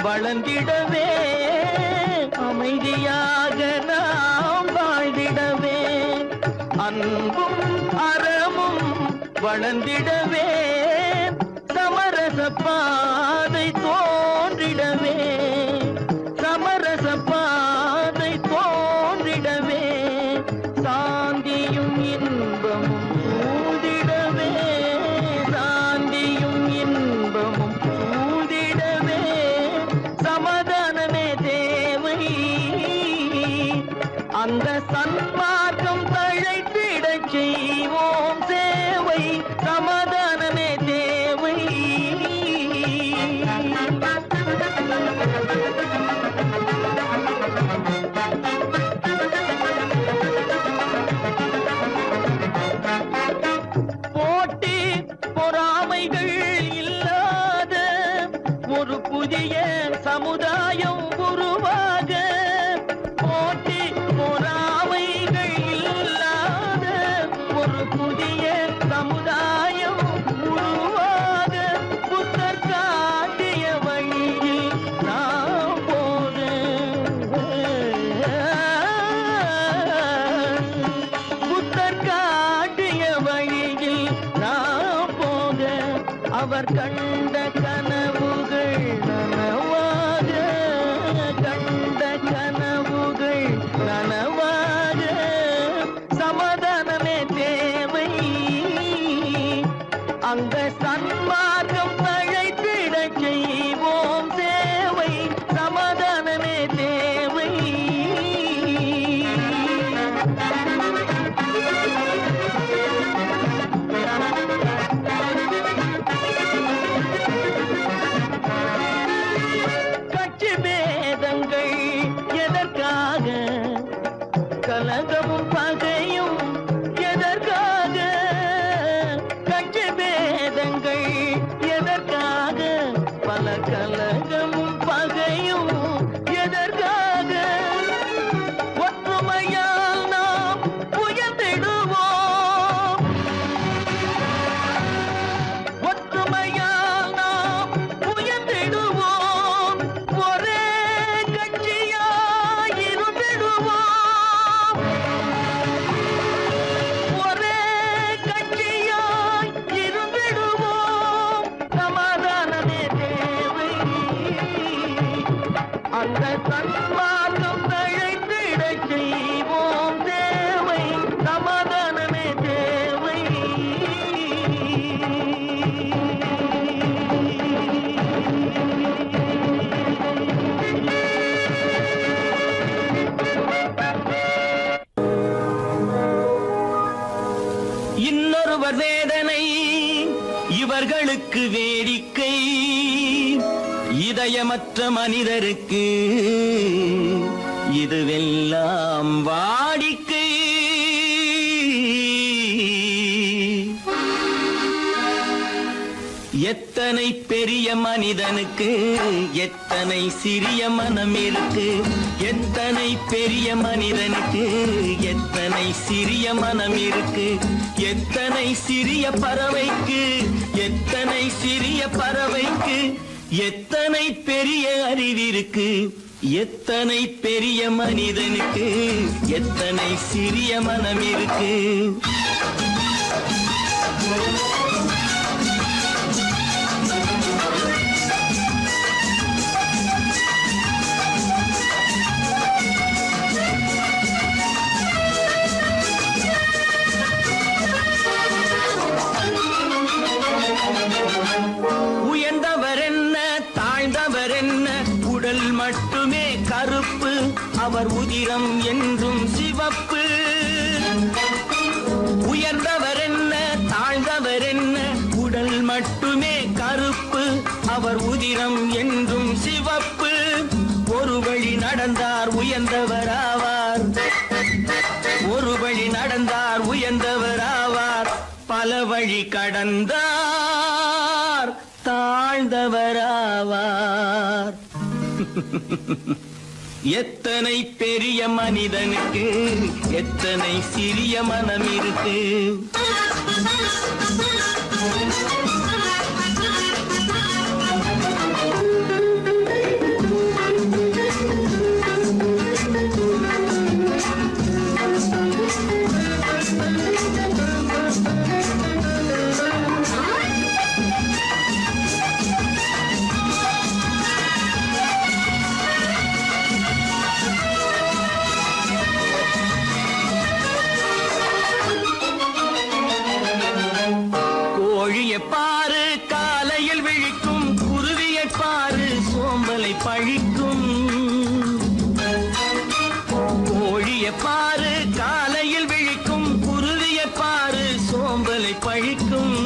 [SPEAKER 5] வளர்ந்திடவே. அமைதியாக நாம் வாழ்ந்திடவே, அன்பும் அறமும் வளர்ந்திடவே. சமரச பாதை தோன்றிடவே, சமரச பாதை தோன்றிடவே. சாந்தியும் இன்பமும் சூழ்ந்திடவே, சாந்தியும் இன்பமும் சூழ்ந்திடவே. சமாதானமே தேவை, அந்த சன்மார்க்கம் தழைத்திடச் செய்வோம் சேவை. சமாதானமே தேவை. போட்டி பொறாமைகள் இல்லாத ஒரு புதிய சமுதாயம் உருவாக. போட்டி பொறாமைகள் இல்லாத ஒரு புதிய சமுதாயம் உருவாக. புத்தர் காட்டிய வழியில் நாம் போக, புத்தர் காட்டிய வழியில் நாம் போக. அவர் கண்ட கனவுகள் நனவாக, கண்ட கனவுகள் நனவாக. சமாதானமே தேவை, அந்த சன்மார்க்கம் தழைத்திடச் செய்வோம் சேவை. சமாதானமே தேவை. கட்சி பேதங்கள் எதற்காக, கலகமும் பகையும் எதற்காக. இவர்களுக்கு வேடிக்கை, இதயமற்ற மனிதருக்கு இதுவெல்லாம் வாடிக்கை. எத்தனை பெரிய மனிதனுக்கு எத்தனை சிறிய மனம் இருக்கு, எத்தனை பெரிய மனிதனுக்கு எத்தனை சிறிய மனம் இருக்கு, எத்தனை சிறிய பறவைக்கு எத்தனை சிறிய பறவைக்கு எத்தனை பெரிய அறிவிருக்கு, எத்தனை பெரிய மனிதனுக்கு எத்தனை சிறிய மனம் இருக்கு. உயர்ந்தவர் என்ன தாழ்ந்தவர் என்ன, உடல் மட்டுமே கருப்பு, அவர் உதிரம் என்றும் சிவப்பு. உயர்ந்தவர் என்ன தாழ்ந்தவர் என்ன, உடல் மட்டுமே கருப்பு, அவர் உதிரம் என்றும் சிவப்பு. ஒரு வழி நடந்தார் உயர்ந்தவர் ஆவார், ஒரு வழி நடந்தார் உயர்ந்தவர் ஆவார், பல வழி கடந்தார் தாழ்ந்தவராவார். எத்தனை பெரிய மனிதனுக்கு எத்தனை சிறிய மனம் இருக்கு. பாரு காலையில் விழிக்கும், குருவியை பாரு சோம்பலை பழிக்கும். கோழியை பாரு காலையில் விழிக்கும், குருவியை பாரு சோம்பலை பழிக்கும்.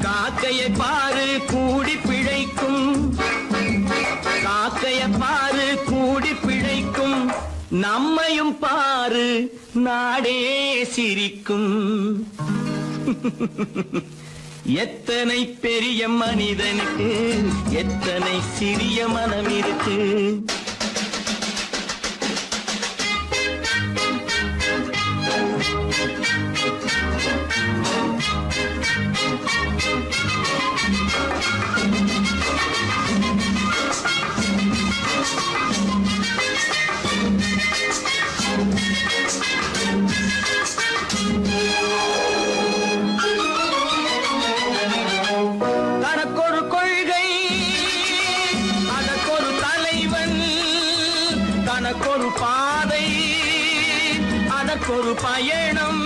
[SPEAKER 5] காக்கையை பாரு கூடி பிழைக்கும், காக்கையை பாரு கூடி பிழைக்கும். நம்மையும் பாரு நாடே சிரிக்கும். எத்தனை பெரிய மனிதனுக்கு எத்தனை சிறிய மனம் இருக்கு. தனக்கொரு பாதை அதற்கொரு பயணம்,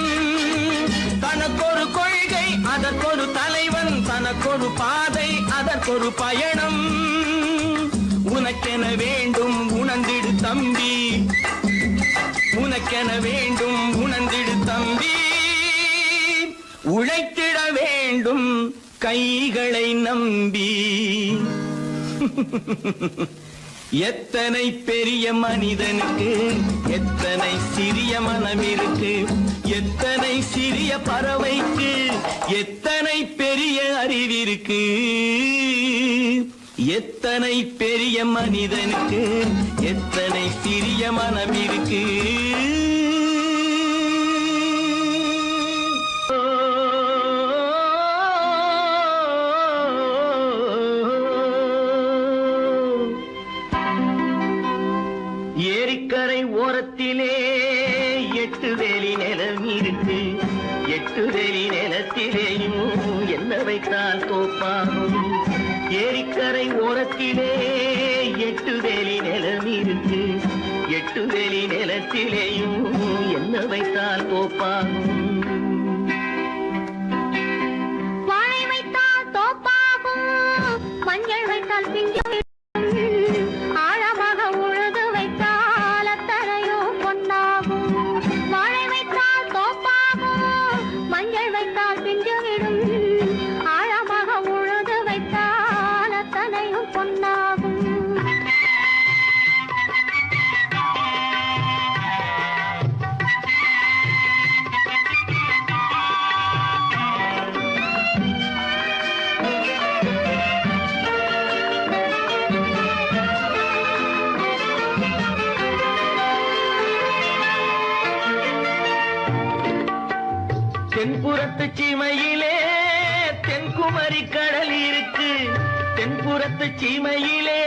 [SPEAKER 5] தனக்கொரு கொள்கை அதற்கொரு தலைவன், தனக்கொரு பாதை அதற்கொரு பயணம். உனக்கென வேண்டும் உணர்ந்திடு தம்பி, உனக்கென வேண்டும் உணர்ந்திடு தம்பி. உழைத்திட வேண்டும் கைகளை நம்பி. எத்தனை பெரிய மனிதனுக்கு எத்தனை சிறிய மனம் இருக்கு, எத்தனை சிறிய பறவைக்கு எத்தனை பெரிய அறிவிருக்கு, எத்தனை பெரிய மனிதனுக்கு எத்தனை சிறிய மனம் இருக்கு. ஏரிக்கரை ஓரத்திலே 8 வேலி நிலம் இருக்கு, 8 வேலி நிலத்திலேயும் என்ன வைத்தால் தோப்பாகும். ஏரிக்கரை ஓரத்திலே 8 வேலி நிலம் இருக்கு, 8 வேலி நிலத்திலேயும் என்ன வைத்தால் தோப்பாகும்.
[SPEAKER 3] வாழை வைத்தால் தோப்பாகும், மஞ்சள் வைத்தால் பிஞ்சு, ஆழமாக உழுது வைத்தால் அத்தனையோ பொன்னாகும். வாழை வைத்தால் தோப்பாகும், மஞ்சள் வைத்தால் பிஞ்சு விடும்,
[SPEAKER 5] சீமையிலே தென்குமரி கடல் இருக்கு, தென்புறத்து சீமையிலே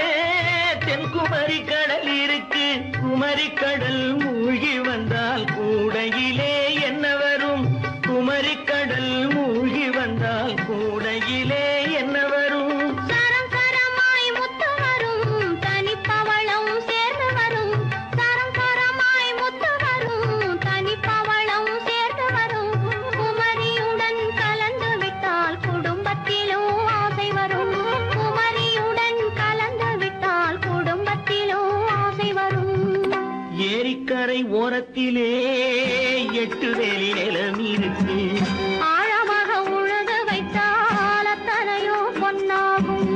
[SPEAKER 5] தென்குமரி கடல் இருக்கு. குமரி கடல் மூழ்கி வந்தால் கூடையிலே என்ன வரும்? குமரி கடல் மூழ்கி வந்தால் கூடையிலே என்ன வரும்?
[SPEAKER 3] சரம் சரமாய் முத்து வரும் தனிப்பவளம் சேர்ந்து வரும். சரம் சரமாய் முத்து வரும் தனிப்பவளம் சேர்ந்து வரும். குமரியுடன் கலந்து விட்டால் குடும்பத்திலும் ஆசை வரும். குமரியுடன் கலந்து விட்டால் குடும்பத்திலும் ஆசை வரும்.
[SPEAKER 5] ஏரிக்கரை ஓரத்திலே 8 வேலி நிலம் இருக்கு.
[SPEAKER 3] ஆழமாக உழுது வைத்தால் அத்தனையோ பொன்னாகும்.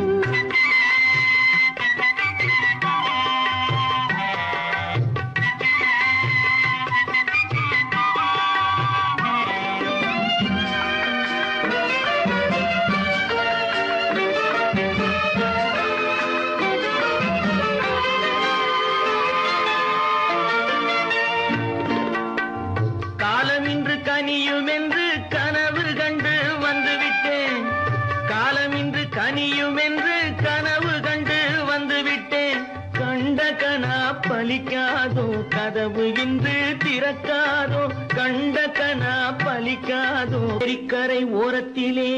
[SPEAKER 5] காலமின்று கனியும் என்று கனவு கண்டு வந்துவிட்டேன். காலமின்று கனியும் என்று கனவு கண்டு வந்துவிட்டேன். கண்ட கனா பலிக்காதோ, கதவு இன்று திறக்காதோ. கண்ட கனா பலிக்காதோ. ஏரிக்கரை ஓரத்திலே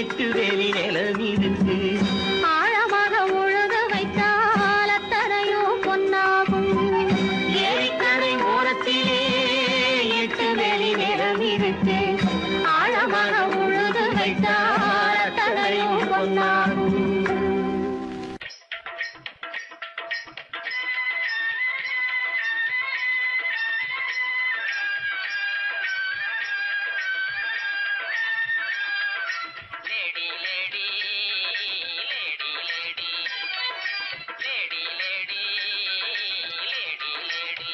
[SPEAKER 5] 8 வேலி நிலம் இருக்கு.
[SPEAKER 3] ஆழமாக உழுது வைத்தால் அத்தனையோ பொன்னாகும்.
[SPEAKER 5] ஏரிக்கரை ஓரத்திலே 8 வேலி நிலம் இருக்கு.
[SPEAKER 3] ஆழமாக உழுது வைத்தால் அத்தனையோ பொன்னாகும்.
[SPEAKER 4] Lady lady lady lady lady lady lady lady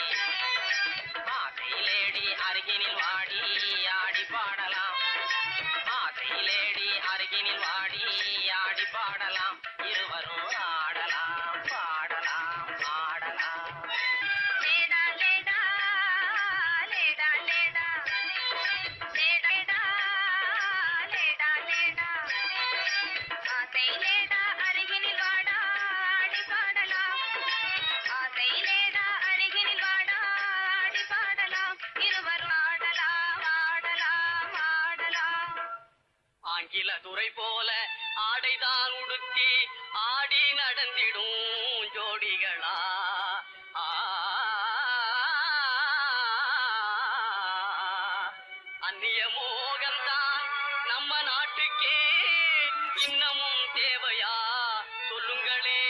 [SPEAKER 4] ஆசை லேடி அருகினில் வாடி ஆடி பாடலாம். ஆசை லேடி அருகினில் வாடி ஆடி பாடலாம். இருவரும் ஆடலாம் பாடலாம் ஆடலாம்.
[SPEAKER 3] லேடா லேடா லேடா லேடா லேடா லேடா லேடா ஆசை லேடா அருகினில் வாடா ஆடி பாடலாம். ஆசை லேடா அருகினில் வாடா ஆடி பாடலாம். இருவரும் ஆடலாம் ஆடலாம் ஆடலாம்.
[SPEAKER 4] ஆங்கில துறை போல ஆடைதான் உடுத்தி ஆடி நடந்திடும் ஜோடிகளா. அந்நிய மோகம்தான் நம்ம நாட்டுக்கே இன்னமும் தேவையா சொல்லுங்களே.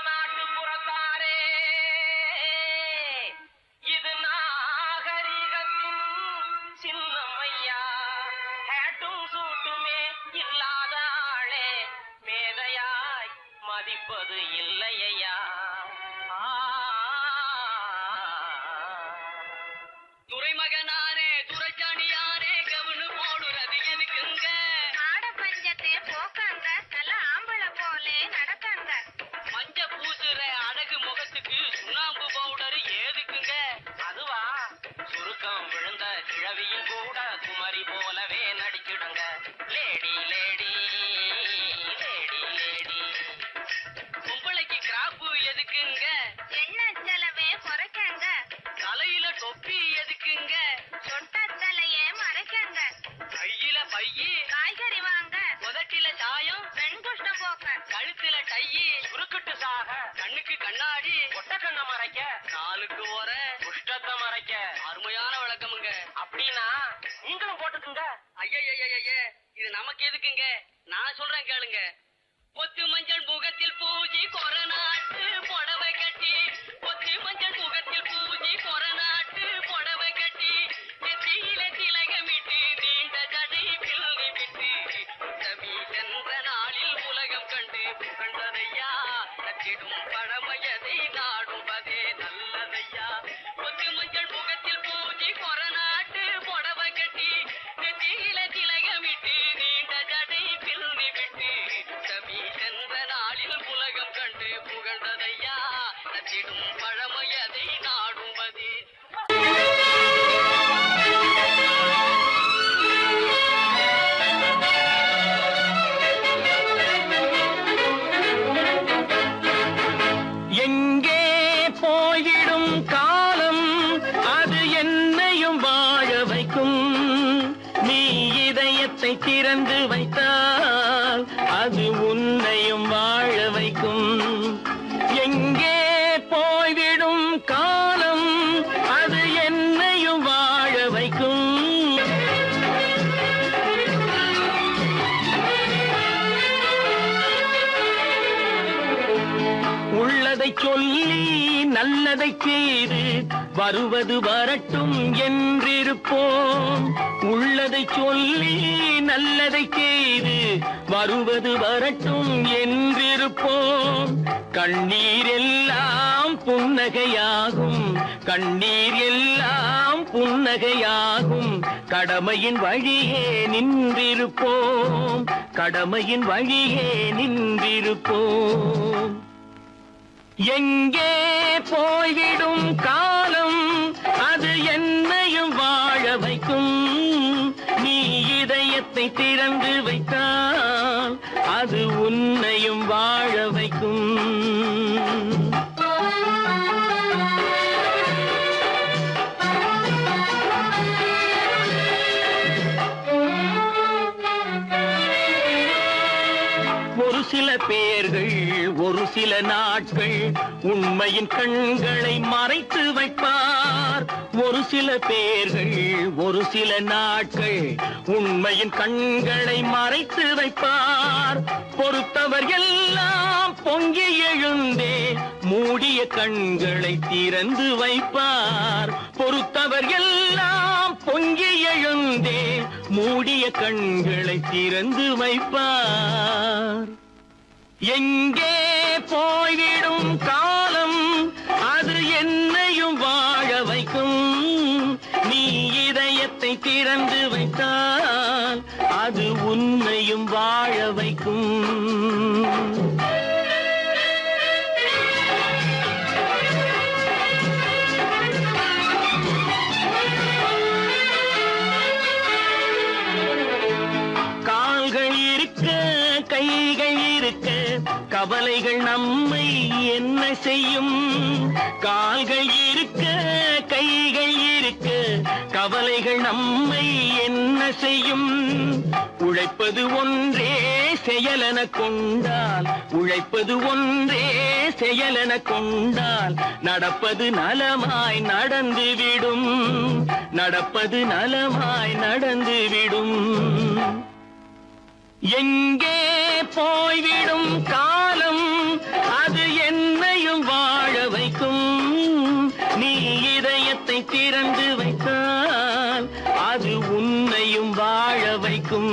[SPEAKER 4] நாட்டுப்புறத்தாரே, இது நாகரிகத்தின் சின்னமையா. ஹேட்டும் சூட்டுமே இல்லாத ஆளே மேதையாய் மதிப்பது இல்லையா. துறைமகனாரே துரைச்சாணியாரே கவுனு போடுறது எதுக்குங்க?
[SPEAKER 3] ஆட பஞ்சத்தை போக்காங்க நல்ல ஆம்பளை போலே நடக்காங்க.
[SPEAKER 4] மஞ்ச பூசுற அழகு முகத்துக்கு சுண்ணாம்பு பவுடர் ஏதுக்குங்க? அதுவா சுருக்கம் விழுந்த கிழவியும் கூட குமரி போலவே நடிச்சிடுங்க. லேடி லேடி லேடி லேடி பொம்பளைக்கு கிராப்பு எதுக்குங்க?
[SPEAKER 3] எண்ணெய் செலவே குறைக்காங்க.
[SPEAKER 4] தலையில தொப்பி எதுக்குங்க?
[SPEAKER 3] சொட்ட தலையே மறைக்காங்க.
[SPEAKER 4] கையில பையி,
[SPEAKER 3] காய்கறி வாங்க
[SPEAKER 4] உதட்டில சாயம்,
[SPEAKER 3] பெண் குஷ்டம் போக்க.
[SPEAKER 4] கழுத்துல டையி, சுருக்கிட்டு சாக, கண்ணுக்கு கண்ணாடி, ஒட்ட கண்ணை மறைக்க, காலுக்கு ஓர, குஷ்டத்தை மறைக்க. அருமையான விளக்கமுங்க. அப்படின்னா நீங்களும் போட்டுக்குங்க. ஐயய்யய்ய, இது நமக்கு எதுக்குங்க? நான் சொல்றேன் கேளுங்க. பொத்து மஞ்சள் முகத்தில் பூஜி கொரநாட்டு புடவை கட்டி, பொத்து மஞ்சள் முகத்தில் பூஜி கொரநாட்டு புடவை கட்டி, நெத்தியில திலகமிட்டு நீண்ட ஜடை பிள்ளி விட்டு உத்தமி சென்ற நாளில் உலகம் கண்டு புகழ்ந்ததையா. நச்சிடும் பழமையதை நாடுவதே நல்லதையா. பொத்து மஞ்சள் முகத்தில் பூஜி கொரநாட்டு புடவை கட்டி, நெத்தியில திலகமிட்டு நீண்ட ஜடை பிள்ளி விட்டு உத்தமி சென்ற நாளில் உலகம் கண்டு புகழ்ந்ததையா. நச்சிடும்
[SPEAKER 5] இதயத்தை திறந்து வைத்தால் அது உன்னையும் வாழ வைக்கும். எங்கே போய்விடும் காலம் அது என்னையும் வாழ வைக்கும். உள்ளதை சொல்லி நல்லதை செய்து வருவது வரட்டும் என்றிருப்போம். உள்ளதை சொல்லி நல்லதை செய்து வருவது வரட்டும் என்றிருப்போம். கண்ணீர் எல்லாம் புன்னகையாகும், கண்ணீர் எல்லாம் புன்னகையாகும். கடமையின் வழியே நின்றிருப்போம், கடமையின் வழியே நின்றிருப்போம். எங்கே போய்விடும் காலம் அது என்னையும் வாழ வைக்கும். நீ இதயத்தை திறந்து வைத்தால் அது உன்னையும் வாழ வைக்கும். ஒரு சில பேர்கள் ஒரு சில நாட்கள் உண்மையின் கண்களை மறைத்து வைப்பார். ஒரு சில பேர்கள் ஒரு சில நாட்கள் உண்மையின் கண்களை மறைத்து வைப்பார். பொறுத்தவர் எல்லாம் பொங்கி எழுந்தே மூடிய கண்களை திறந்து வைப்பார். பொறுத்தவர் எல்லாம் பொங்கி எழுந்தே மூடிய கண்களை திறந்து வைப்பார். எங்கே போய்விடும் காலம் அது என்னையும் வாழ வைக்கும். நீ இதயத்தை திறந்து வைத்தால் அது உன்னையும் வாழ வைக்கும். கால்கள் இருக்க கைகள் இருக்க கவலைகள் நம்மை என்ன செய்யும். கால்கள் இருக்க கைகள் இருக்க கவலைகள் நம்மை என்ன செய்யும். உழைப்பது ஒன்றே செயலென கொண்டால், உழைப்பது ஒன்றே செயலென கொண்டால் நடப்பது நலமாய் நடந்துவிடும், நடப்பது நலமாய் நடந்துவிடும். எங்கே போய்விடும் காலம் அது என்னையும் வாழ வைக்கும். நீ இதயத்தை திறந்து வைத்தால் அது உன்னையும் வாழ வைக்கும்.